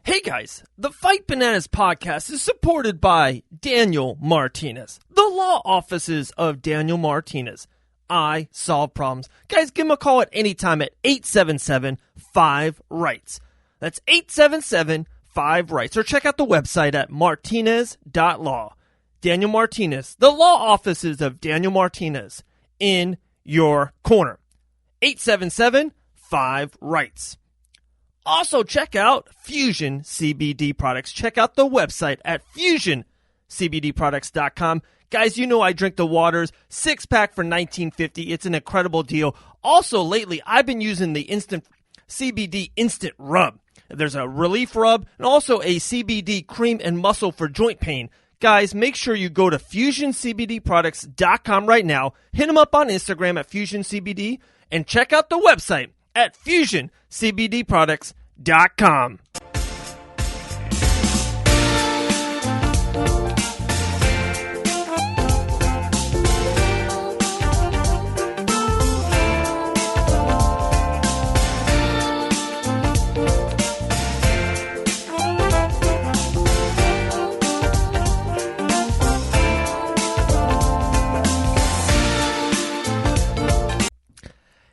Hey guys, the Fight Bananas podcast is supported by Daniel Martinez, the law offices of Daniel Martinez. I solve problems. Guys, give him a call at any time at 877-5-RIGHTS. That's 877-5-RIGHTS. Or check out the website at martinez.law. Daniel Martinez, the law offices of Daniel Martinez, in your corner. 877-5-RIGHTS. Also, check out Fusion CBD products. Check out the website at fusioncbdproducts.com. Guys, you know I drink the waters. 6-pack for $19.50. It's an incredible deal. Also, lately, I've been using the CBD Instant Rub. There's a relief rub and also a CBD cream and muscle for joint pain. Guys, make sure you go to fusioncbdproducts.com right now. Hit them up on Instagram at fusioncbd and check out the website at fusioncbdproducts.com.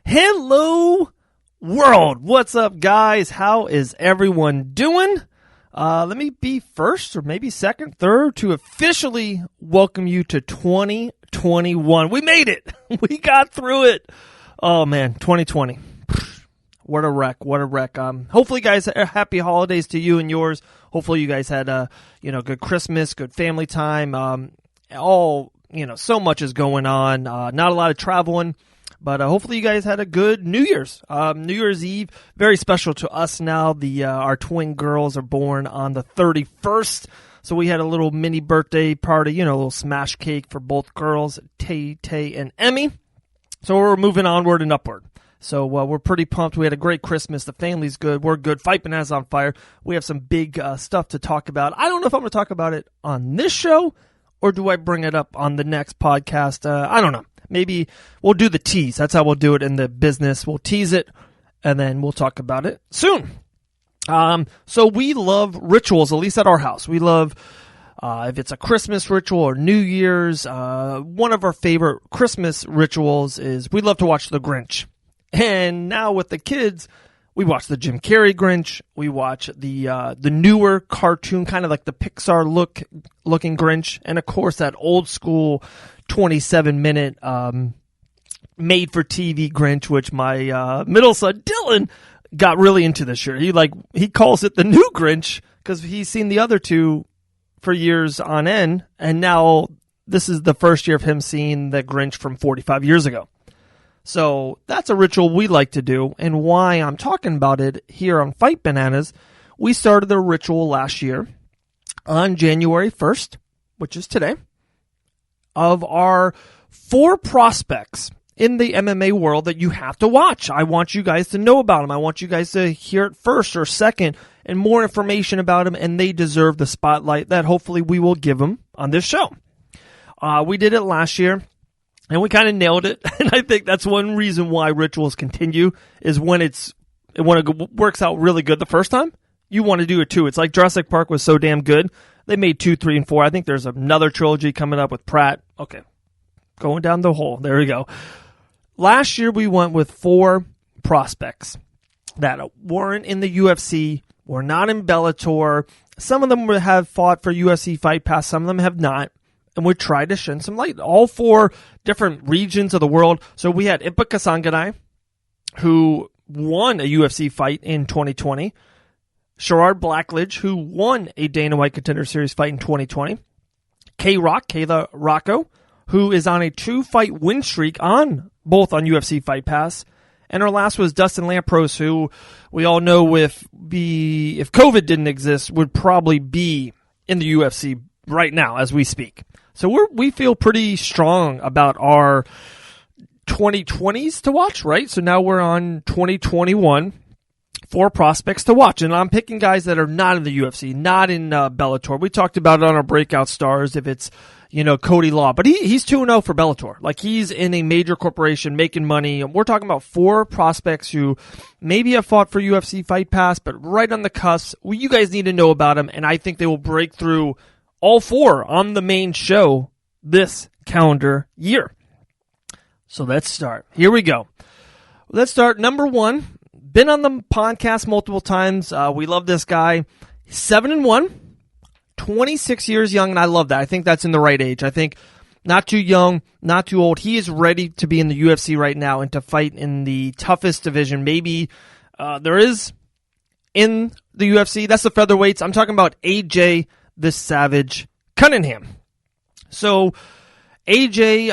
Hello, world. What's up, guys? How is everyone doing? Let me be first or maybe second, third to officially welcome you to 2021. We made it. We got through it. Oh, man, 2020. What a wreck. What a wreck. Hopefully, guys, happy holidays to you and yours. Hopefully, you guys had a good Christmas, good family time. So much is going on. Not a lot of traveling. But hopefully you guys had a good New Year's. New Year's Eve, very special to us now. Our twin girls are born on the 31st. So we had a little mini birthday party, a little smash cake for both girls, Tay, and Emmy. So we're moving onward and upward. So we're pretty pumped. We had a great Christmas. The family's good. We're good. Fight Bananas on fire. We have some big stuff to talk about. I don't know if I'm going to talk about it on this show or do I bring it up on the next podcast. I don't know. Maybe we'll do the tease. That's how we'll do it in the business. We'll tease it, and then we'll talk about it soon. So we love rituals, at least at our house. We love, if it's a Christmas ritual or New Year's, one of our favorite Christmas rituals is we love to watch The Grinch. And now with the kids, we watch the Jim Carrey Grinch. We watch the newer cartoon, kind of like the Pixar looking Grinch. And, of course, that old school 27-minute made-for-TV Grinch, which my middle son, Dylan, got really into this year. He calls it the new Grinch because he's seen the other two for years on end. And now this is the first year of him seeing the Grinch from 45 years ago. So that's a ritual we like to do, and why I'm talking about it here on Fight Bananas, we started the ritual last year on January 1st, which is today, of our 4 prospects in the MMA world that you have to watch. I want you guys to know about them. I want you guys to hear it first or second and more information about them, and they deserve the spotlight that hopefully we will give them on this show. We did it last year. And we kind of nailed it, and I think that's one reason why rituals continue is when it works out really good the first time, you want to do it too. It's like Jurassic Park was so damn good. They made 2, 3, and 4. I think there's another trilogy coming up with Pratt. Okay, going down the hole. There we go. Last year we went with 4 prospects that weren't in the UFC, were not in Bellator. Some of them have fought for UFC Fight Pass. Some of them have not. And we tried to shed some light. All 4 different regions of the world. So we had Impa Kasanganay, who won a UFC fight in 2020. Sherrard Blackledge, who won a Dana White Contender Series fight in 2020. Kayla Rocco, who is on a 2-fight win streak both on UFC Fight Pass. And our last was Dustin Lampros, who we all know if COVID didn't exist, would probably be in the UFC right now as we speak. So we feel pretty strong about our 2020s to watch, right? So now we're on 2021, 4 prospects to watch. And I'm picking guys that are not in the UFC, not in Bellator. We talked about it on our Breakout Stars. If it's, Cody Law. But he's 2-0 for Bellator. Like, he's in a major corporation making money. We're talking about 4 prospects who maybe have fought for UFC Fight Pass, but right on the cusp. Well, you guys need to know about them, and I think they will break through all 4 on the main show this calendar year. So let's start. Here we go. Let's start. Number 1, been on the podcast multiple times. We love this guy. 7-1. 26 years young, and I love that. I think that's in the right age. I think not too young, not too old. He is ready to be in the UFC right now and to fight in the toughest division maybe there is in the UFC. That's the featherweights. I'm talking about AJ the Savage Cunningham. So AJ,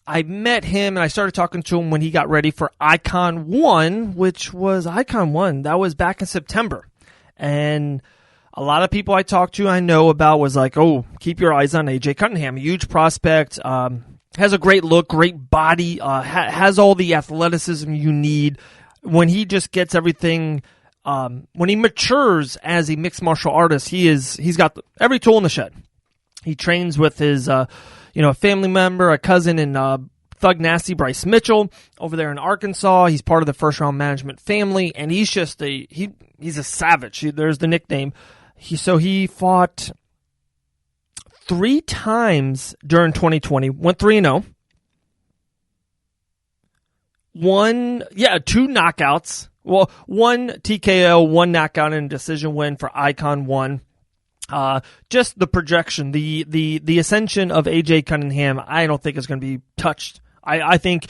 I met him and I started talking to him when he got ready for Icon 1, which was Icon 1. That was back in September. And a lot of people I talked to, I know about, was like, oh, keep your eyes on AJ Cunningham. Huge prospect, has a great look, great body, has all the athleticism you need. When he just gets everything, when he matures as a mixed martial artist, he's got every tool in the shed. He trains with his, a family member, a cousin in Thug Nasty, Bryce Mitchell, over there in Arkansas. He's part of the First Round Management family, and he's just he's a savage. There's the nickname. He fought 3 times during 2020, went 3-0. 2 knockouts. Well, 1 TKO, 1 knockout and decision win for Icon 1. Just the projection, the ascension of AJ Cunningham, I don't think is going to be touched. I think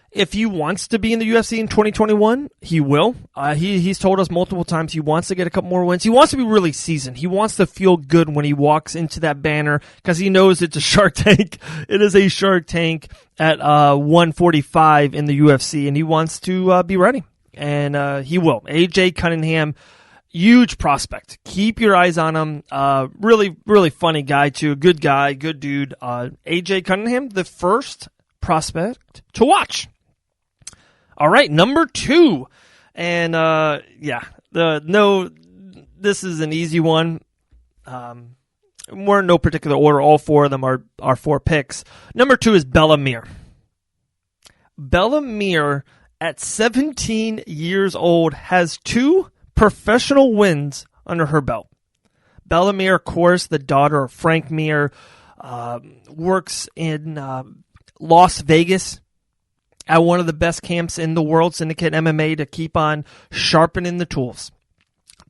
if he wants to be in the UFC in 2021, he will. He's told us multiple times he wants to get a couple more wins. He wants to be really seasoned. He wants to feel good when he walks into that banner because he knows it's a Shark Tank. It is a Shark Tank at 145 in the UFC, and he wants to be ready. And he will. AJ Cunningham, huge prospect. Keep your eyes on him. Really, really funny guy, too. Good guy, good dude. AJ Cunningham, the first prospect to watch. All right, number 2. And, this is an easy one. We're in no particular order. All 4 of them are 4 picks. Number 2 is Bellamir. Bellamir, at 17 years old, has 2 professional wins under her belt. Bellamir, of course, the daughter of Frank Mir, works in Las Vegas at one of the best camps in the world, Syndicate MMA, to keep on sharpening the tools.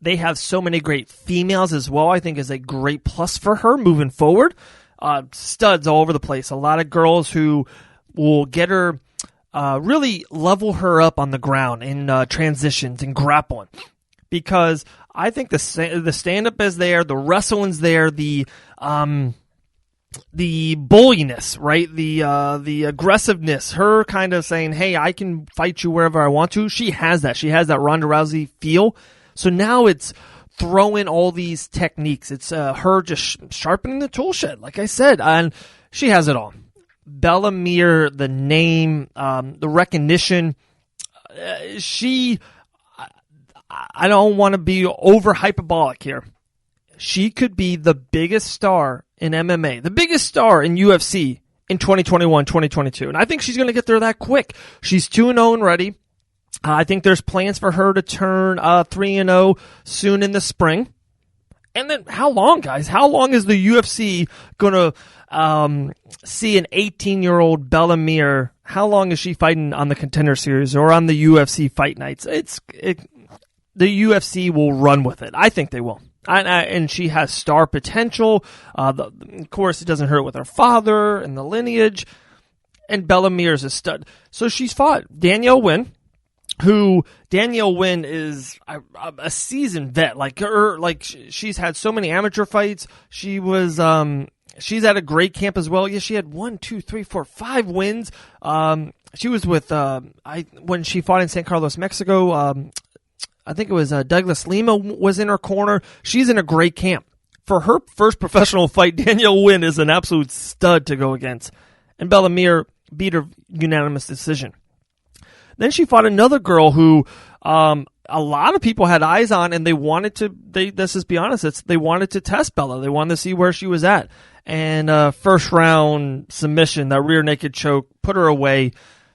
They have so many great females as well, I think is a great plus for her moving forward. Studs all over the place. A lot of girls who will get her, really level her up on the ground in transitions and grappling. Because I think the stand-up is there, the wrestling's there, the bulliness, right? The aggressiveness, her kind of saying, hey, I can fight you wherever I want to. She has that. She has that Ronda Rousey feel. So now it's throwing all these techniques. It's her just sharpening the tool shed, like I said, and she has it all. Bellamir, the name, the recognition, I don't want to be over hyperbolic here. She could be the biggest star in MMA, the biggest star in UFC in 2021, 2022. And I think she's going to get there that quick. She's 2-0 and ready. I think there's plans for her to turn 3-0 soon in the spring. And then how long, guys? How long is the UFC going to see an 18-year-old Bellamir? How long is she fighting on the Contender Series or on the UFC Fight Nights? The UFC will run with it. I think they will. And she has star potential. Of course, it doesn't hurt with her father and the lineage. And Bellamir is a stud. So she's fought Danielle Wynn, who Danielle Wynn is a seasoned vet. She's had so many amateur fights. She was she's at a great camp as well. Yeah, she had 5 wins. She was with when she fought in San Carlos, Mexico. I think it was Douglas Lima was in her corner. She's in a great camp. For her first professional fight, Danielle Wynn is an absolute stud to go against. And Bellamir beat her unanimous decision. Then she fought another girl who a lot of people had eyes on, and they wanted to, let's just be honest, they wanted to test Bella. They wanted to see where she was at. And first round submission, that rear naked choke, put her away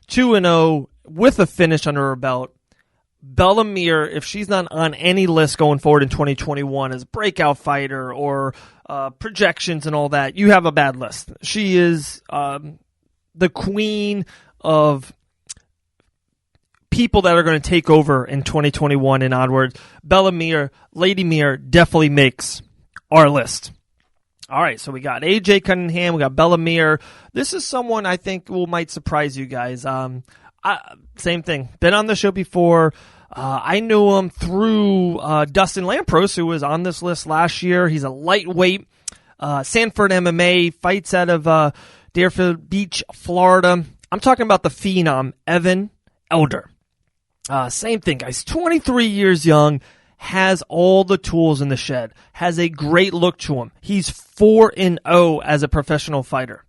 2-0 with a finish under her belt. Bella Mir, if she's not on any list going forward in 2021 as a breakout fighter or projections and all that, you have a bad list. She is the queen of people that are going to take over in 2021 and onwards. Bella Mir, Lady Mir, definitely makes our list. All right, so we got AJ Cunningham, we got Bella Mir. This is someone I think might surprise you guys. Same thing. Been on the show before. I knew him through Dustin Lampros, who was on this list last year. He's a lightweight. Sanford MMA, fights out of Deerfield Beach, Florida. I'm talking about the phenom, Evan Elder. Same thing, guys. 23 years young, has all the tools in the shed, has a great look to him. He's 4-0 as a professional fighter.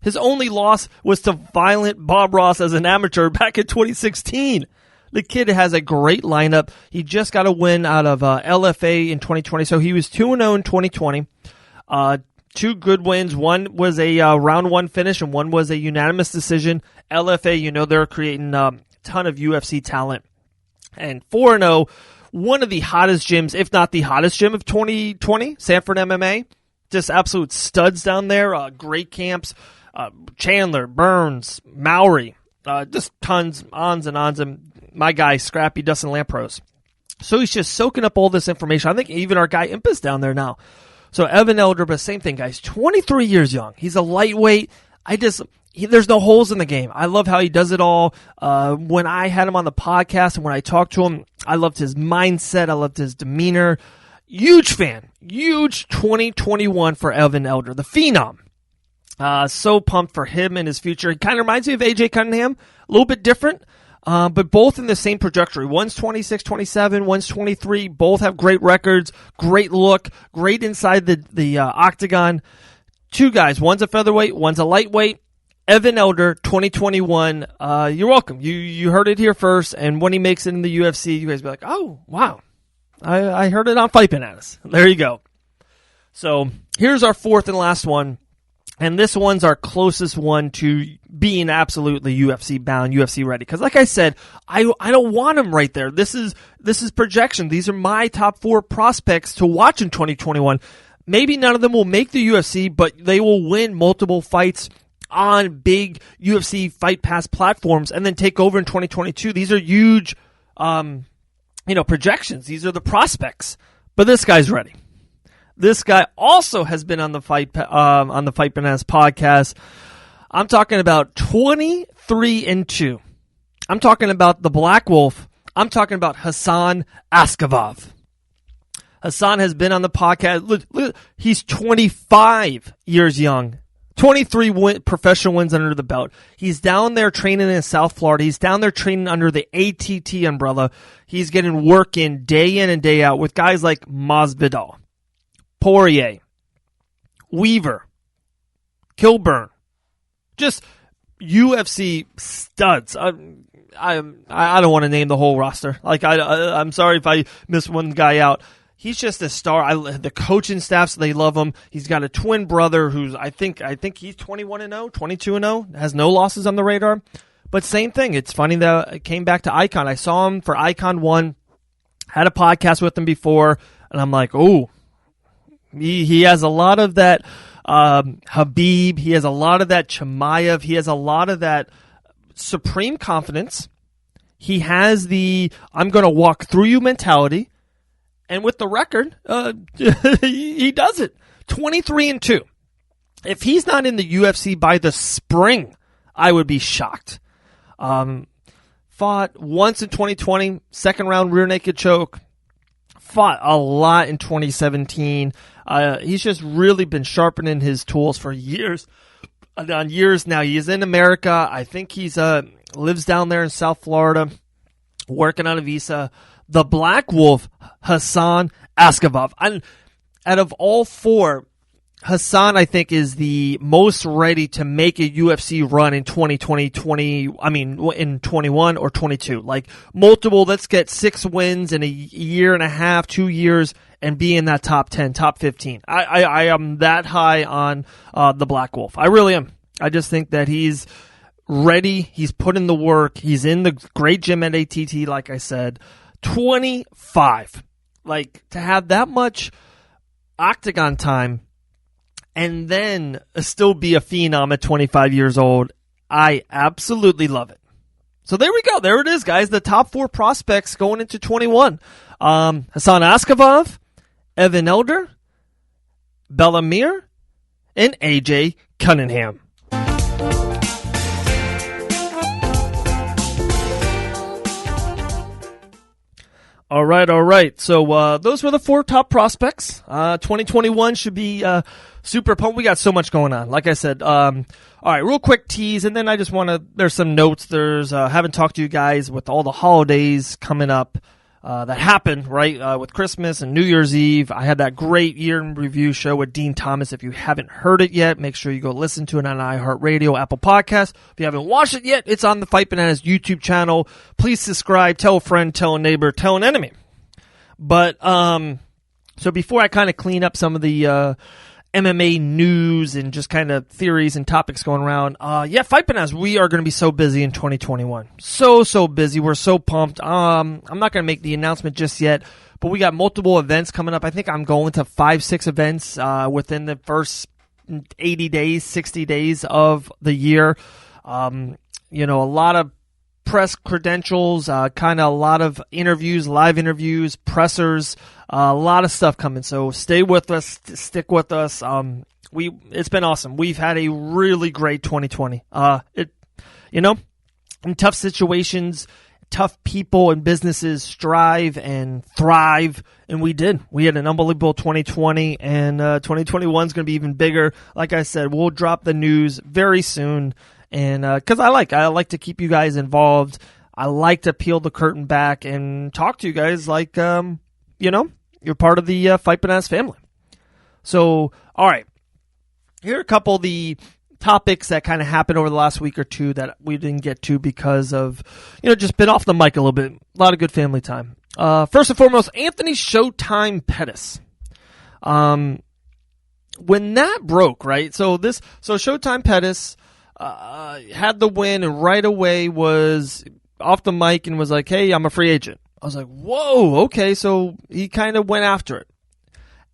His only loss was to Violent Bob Ross as an amateur back in 2016. The kid has a great lineup. He just got a win out of LFA in 2020, so he was 2-0 in 2020. Two good wins. One was a round one finish, and one was a unanimous decision. LFA, they're creating a ton of UFC talent. And 4-0, one of the hottest gyms, if not the hottest gym of 2020, Sanford MMA. Just absolute studs down there. Great camps. Chandler, Burns, Mowry. Just tons, ons and ons. And my guy, Scrappy, Dustin Lampros. So he's just soaking up all this information. I think even our guy Impus down there now. So Evan Elder, but same thing, guys. 23 years young. He's a lightweight. There's no holes in the game. I love how he does it all. When I had him on the podcast and when I talked to him, I loved his mindset. I loved his demeanor. Huge fan. Huge 2021 for Evan Elder, the phenom. So pumped for him and his future. He kind of reminds me of AJ Cunningham. A little bit different, but both in the same trajectory. One's 26, 27, one's 23. Both have great records, great look, great inside the octagon. Two guys. One's a featherweight, one's a lightweight. Evan Elder, 2021. You're welcome. You heard it here first, and when he makes it in the UFC, you guys be like, oh, wow. I heard it on Fight Bananas. There you go. So here's our fourth and last one. And this one's our closest one to being absolutely UFC bound, UFC ready. Because like I said, I don't want him right there. This is projection. These are my top 4 prospects to watch in 2021. Maybe none of them will make the UFC, but they will win multiple fights on big UFC Fight Pass platforms and then take over in 2022. These are huge, projections. These are the prospects. But this guy's ready. This guy also has been on the Fight Bananas podcast. I'm talking about 23-2. I'm talking about the Black Wolf. I'm talking about Hassan Askavov. Hassan has been on the podcast. Look, he's 25 years young. 23 professional wins under the belt. He's down there training in South Florida. He's down there training under the ATT umbrella. He's getting work in and day out with guys like Masvidal, Poirier, Weaver, Kilburn, just UFC studs. I don't want to name the whole roster. I'm sorry if I miss one guy out. He's just a star. The coaching staffs, they love him. He's got a twin brother who's I think he's 21-0, 22-0, has no losses on the radar. But same thing. It's funny that it came back to Icon. I saw him for Icon 1, had a podcast with him before, and I'm like, oh. He has a lot of that Habib. He has a lot of that Chimaev. He has a lot of that supreme confidence. He has the I'm going to walk through you mentality. And with the record, he does it. 23-2. If he's not in the UFC by the spring, I would be shocked. Fought once in 2020, second round rear naked choke. Fought a lot in 2017. He's just really been sharpening his tools for years. On years now. He is in America. I think he's lives down there in South Florida, working on a visa. The Black Wolf, Hassan Askavov. Out of all 4, Hassan, I think, is the most ready to make a UFC run in in 21 or 22. Like, multiple, let's get 6 wins in a year and a half, 2 years, and be in that top 10, top 15. I am that high on the Black Wolf. I really am. I just think that he's ready. He's put in the work. He's in the great gym at ATT, like I said. 25. Like, to have that much octagon time and then still be a phenom at 25 years old, I absolutely love it. So there we go. There it is, guys. The top 4 prospects going into 21. Hassan Askavov, Evan Elder, Bellamir, and AJ Cunningham. All right. So those were the 4 top prospects. 2021 should be super pumped. We got so much going on. Like I said, all right, real quick tease, and then I just want to, there's some notes. There's, haven't talked to you guys with all the holidays coming up that happened, right, with Christmas and New Year's Eve. I had that great year in review show with Dean Thomas. If you haven't heard it yet, make sure you go listen to it on iHeartRadio, Apple Podcasts. If you haven't watched it yet, it's on the Fight Bananas YouTube channel. Please subscribe, tell a friend, tell a neighbor, tell an enemy. But, so before I kind of clean up some of the MMA news and just kind of theories and topics going around, Fight Bananas, we are going to be so busy in 2021. So busy. We're so pumped. I'm not going to make the announcement just yet, but we got multiple events coming up. I think I'm going to 5-6 events within the first 80 days, 60 days of the year. A lot of press credentials, kind of a lot of interviews, live interviews, pressers, a lot of stuff coming. So stay with us, stick with us. It's been awesome. We've had a really great 2020. In tough situations, tough people and businesses strive and thrive, and we did. We had an unbelievable 2020, and 2021 is going to be even bigger. Like I said, we'll drop the news very soon. And because I like to keep you guys involved. I like to peel the curtain back and talk to you guys like, you're part of the Fight Bananas family. So, all right. Here are a couple of the topics that kind of happened over the last week or two that we didn't get to because of, just been off the mic a little bit. A lot of good family time. First and foremost, Anthony Showtime Pettis. When that broke, right? So Showtime Pettis had the win and right away was off the mic and was like, hey, I'm a free agent. I was like, whoa, okay, so he kind of went after it.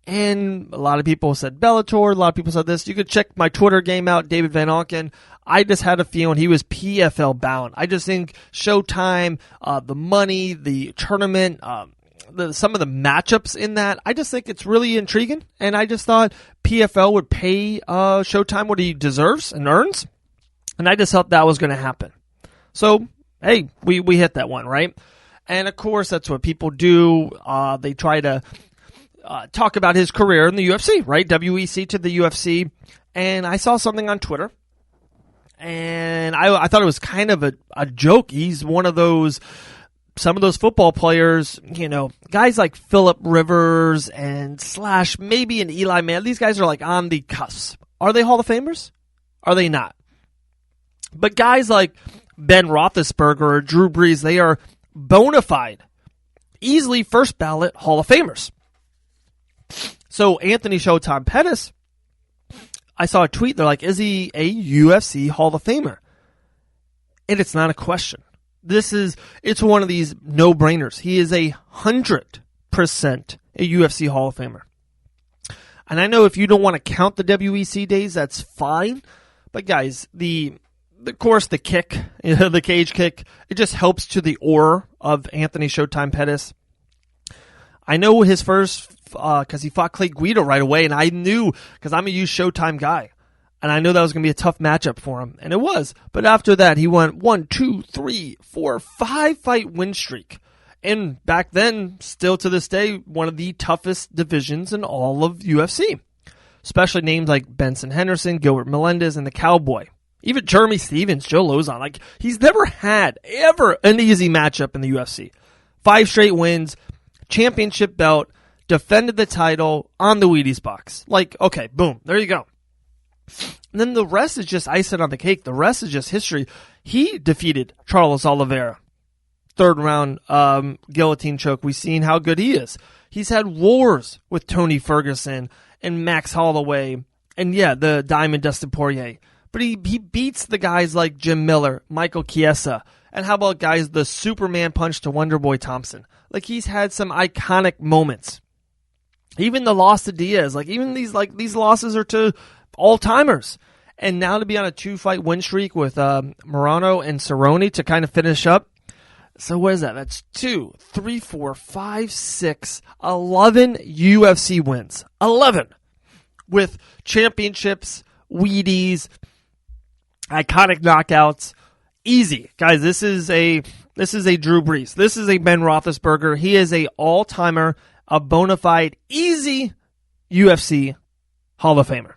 And a lot of people said Bellator, a lot of people said this. You could check my Twitter game out, David Van Auken. I just had a feeling he was PFL bound. I just think Showtime, the money, the tournament, some of the matchups in that, I just think it's really intriguing. And I just thought PFL would pay Showtime what he deserves and earns. And I just thought that was going to happen. So, hey, we hit that one, right? And, of course, that's what people do. They try to talk about his career in the UFC, right? WEC to the UFC. And I saw something on Twitter. And I thought it was kind of a joke. He's one of those, some of those football players, guys like Phillip Rivers and / maybe an Eli Manning. These guys are like on the cusp. Are they Hall of Famers? Are they not? But guys like Ben Roethlisberger or Drew Brees, they are bona fide, easily first ballot Hall of Famers. So Anthony Showtime Pettis, I saw a tweet. They're like, is he a UFC Hall of Famer? And it's not a question. It's one of these no-brainers. He is 100% a UFC Hall of Famer. And I know if you don't want to count the WEC days, that's fine. But guys, of course, the kick, the cage kick, it just helps to the aura of Anthony Showtime Pettis. I know his first, because he fought Clay Guida right away, and I knew, because I'm a huge Showtime guy, and I knew that was going to be a tough matchup for him, and it was. But after that, he went 1, 2, 3, 4, 5 fight win streak. And back then, still to this day, one of the toughest divisions in all of UFC. Especially names like Benson Henderson, Gilbert Melendez, and the Cowboy. Even Jeremy Stevens, Joe Lauzon. Like, he's never had, ever, an easy matchup in the UFC. 5 straight wins, championship belt, defended the title on the Wheaties box. Like, okay, boom, there you go. And then the rest is just icing on the cake. The rest is just history. He defeated Charles Oliveira. Third round guillotine choke. We've seen how good he is. He's had wars with Tony Ferguson and Max Holloway and, yeah, the Diamond Dustin Poirier. But he beats the guys like Jim Miller, Michael Chiesa, and how about guys, the Superman punch to Wonderboy Thompson? Like, he's had some iconic moments. Even the loss to Diaz, like, even these losses are to all-timers. And now to be on a 2-fight win streak with Morano and Cerrone to kind of finish up. So what is that? That's 2, 3, 4, 5, 6, 11 UFC wins. 11! With championships, Wheaties, iconic knockouts. Easy. Guys, this is a Drew Brees. This is a Ben Roethlisberger. He is a all-timer, a bona fide, easy UFC Hall of Famer.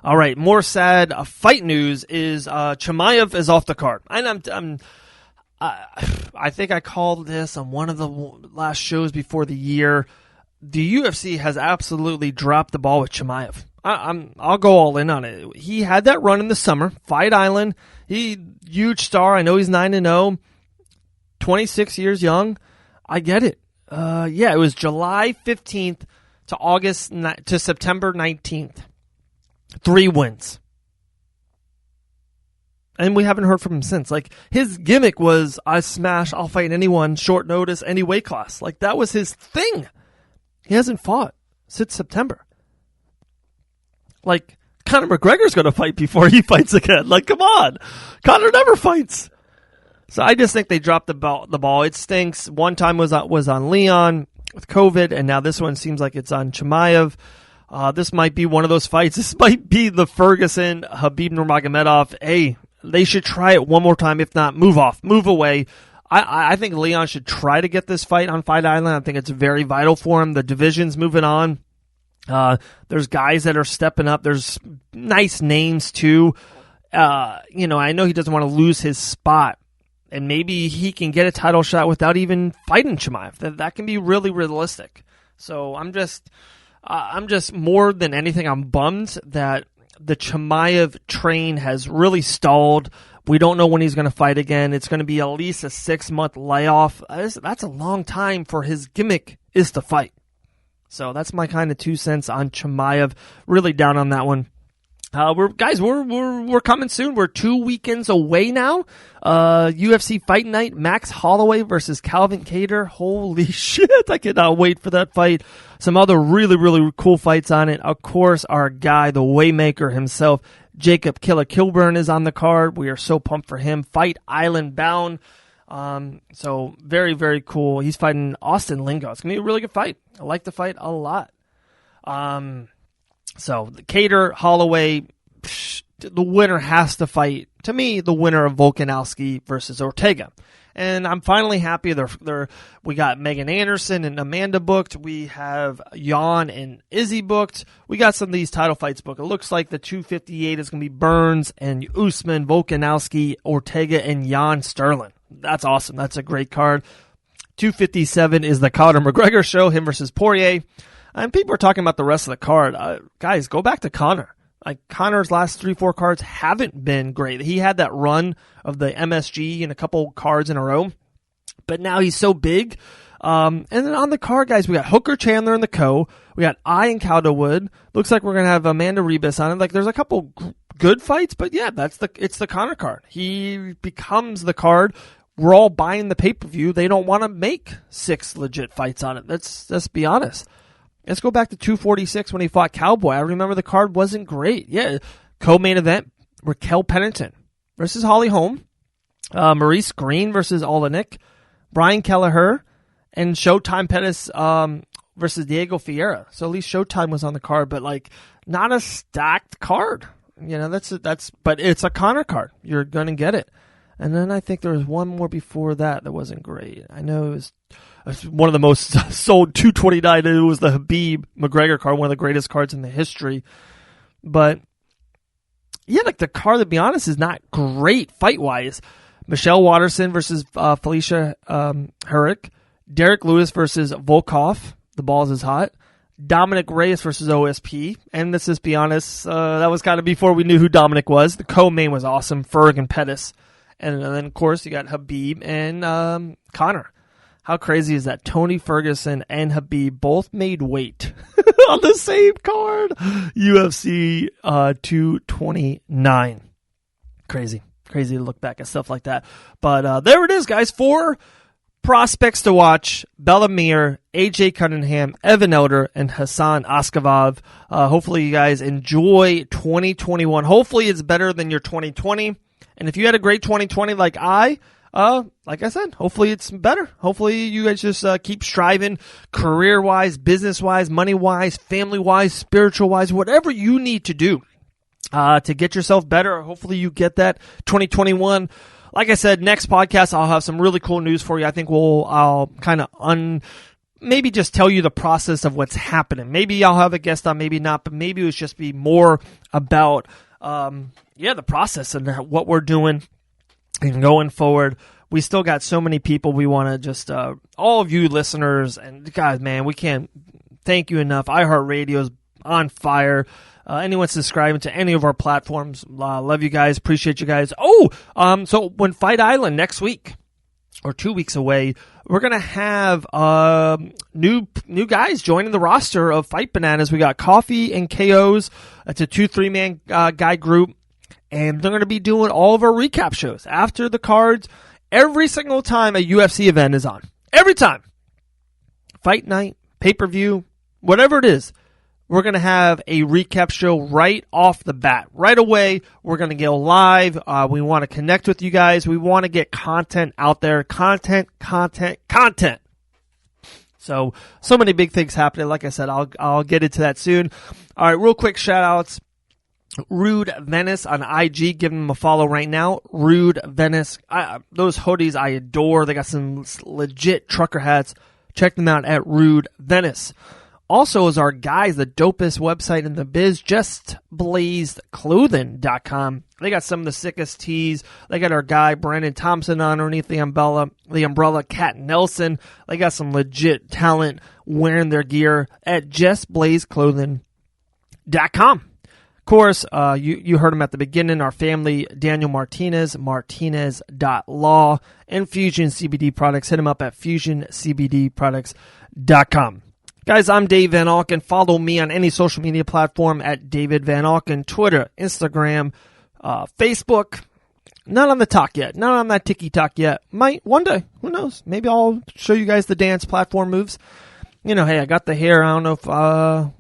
All right, more sad fight news is Chimaev is off the card. And I think I called this on one of the last shows before the year. The UFC has absolutely dropped the ball with Chimaev. I'll go all in on it. He had that run in the summer, Fight Island. Huge star. I know he's 9-0, 26 years young. I get it. It was July 15th to September 19th. 3 wins. And we haven't heard from him since. Like, his gimmick was, I smash, I'll fight anyone, short notice, any weight class. Like, that was his thing. He hasn't fought since September. Like, Conor McGregor's going to fight before he fights again. Like, come on. Conor never fights. So I just think they dropped the ball. It stinks. One time was on Leon with COVID, and now this one seems like it's on Chimaev. This might be one of those fights. This might be the Ferguson, Khabib Nurmagomedov. Hey, they should try it one more time. If not, move away. I think Leon should try to get this fight on Fight Island. I think it's very vital for him. The division's moving on. There's guys that are stepping up. There's nice names too. I know he doesn't want to lose his spot, and maybe he can get a title shot without even fighting Chimaev. That can be really realistic. So I'm just more than anything, I'm bummed that the Chimaev train has really stalled. We don't know when he's going to fight again. It's going to be at least a 6-month layoff. That's a long time for his gimmick is to fight. So that's my kind of 2 cents on Chimaev. Really down on that one. We're coming soon. We're 2 weekends away now. UFC Fight Night, Max Holloway versus Calvin Kattar. Holy shit, I cannot wait for that fight. Some other really, really cool fights on it. Of course, our guy, the Waymaker himself, Jacob Killer Kilburn, is on the card. We are so pumped for him. Fight Island bound. So very, very cool. He's fighting Austin Lingo. It's going to be a really good fight. I like the fight a lot. So Kattar, Holloway, the winner has to fight. To me, the winner of Volkanovski versus Ortega. And I'm finally happy. We got Megan Anderson and Amanda booked. We have Jan and Izzy booked. We got some of these title fights booked. It looks like the 258 is going to be Burns and Usman, Volkanovski, Ortega, and Jan Sterling. That's awesome. That's a great card. 257 is the Conor McGregor show, him versus Poirier. And people are talking about the rest of the card. Guys, go back to Conor. Like, Conor's last 3-4 cards haven't been great. He had that run of the MSG and a couple cards in a row, but now he's so big. And then on the card, guys, we got Hooker Chandler in the co. We got Ian Calderwood. Looks like we're gonna have Amanda Ribas on it. Like, there's a couple good fights, but yeah, it's the Conor card. He becomes the card. We're all buying the pay-per-view. They don't want to make 6 legit fights on it. Let's be honest. Let's go back to 246 when he fought Cowboy. I remember the card wasn't great. Yeah, co-main event, Raquel Pennington versus Holly Holm, Maurice Green versus Olenek, Brian Kelleher, and Showtime Pettis versus Diego Fierro. So at least Showtime was on the card, but like not a stacked card. You know, but it's a Conor card. You're gonna get it. And then I think there was one more before that wasn't great. I know it was one of the most sold 229. It was the Khabib McGregor card, one of the greatest cards in the history. But yeah, like the card, to be honest, is not great fight-wise. Michelle Watterson versus Felicia Herrick. Derek Lewis versus Volkov. The Balls is hot. Dominic Reyes versus OSP. And let's just be honest, that was kind of before we knew who Dominic was. The co-main was awesome. Ferg and Pettis. And then, of course, you got Habib and Connor. How crazy is that? Tony Ferguson and Habib both made weight on the same card. UFC 229. Crazy to look back at stuff like that. But there it is, guys. 4 prospects to watch: Bellamir, AJ Cunningham, Evan Elder, and Hassan Askavov. Hopefully you guys enjoy 2021. Hopefully it's better than your 2020. And if you had a great 2020 like I said, hopefully it's better. Hopefully you guys just keep striving career-wise, business-wise, money-wise, family-wise, spiritual-wise, whatever you need to do to get yourself better. Hopefully you get that 2021. Like I said, next podcast, I'll have some really cool news for you. I think I'll kind of maybe just tell you the process of what's happening. Maybe I'll have a guest on, maybe not, but maybe it was just be more about, the process and what we're doing and going forward. We still got so many people we want to just, all of you listeners, and guys, man, we can't thank you enough. iHeartRadio's on fire. Anyone subscribing to any of our platforms, love you guys, appreciate you guys. So when Fight Island next week, or 2 weeks away, we're going to have new guys joining the roster of Fight Bananas. We got Coffee and KOs. It's a 2-3-man guy group, and they're going to be doing all of our recap shows after the cards every single time a UFC event is on. Every time. Fight night, pay-per-view, whatever it is. We're going to have a recap show right off the bat. Right away, we're going to go live. We want to connect with you guys. We want to get content out there. Content. So many big things happening. Like I said, I'll get into that soon. All right, real quick shout-outs. Rude Venice on IG. Give them a follow right now. Rude Venice. Those hoodies I adore. They got some legit trucker hats. Check them out at Rude Venice. Also is our guys, the dopest website in the biz, justblazedclothing.com. They got some of the sickest tees. They got our guy, Brandon Thompson, underneath the umbrella, Cat Nelson. They got some legit talent wearing their gear at justblazedclothing.com. Of course, you heard him at the beginning, our family, Daniel Martinez, martinez.law, and Fusion CBD products. Hit him up at fusioncbdproducts.com. Guys, I'm Dave Van Auken. Follow me on any social media platform at David Van Auken, Twitter, Instagram, Facebook. Not on the talk yet. Not on that TikTok yet. Might one day. Who knows? Maybe I'll show you guys the dance platform moves. Hey, I got the hair. I don't know if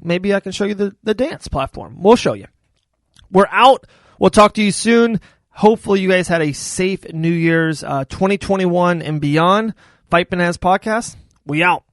maybe I can show you the dance platform. We'll show you. We're out. We'll talk to you soon. Hopefully you guys had a safe New Year's 2021 and beyond. Fight Bananas Podcast. We out.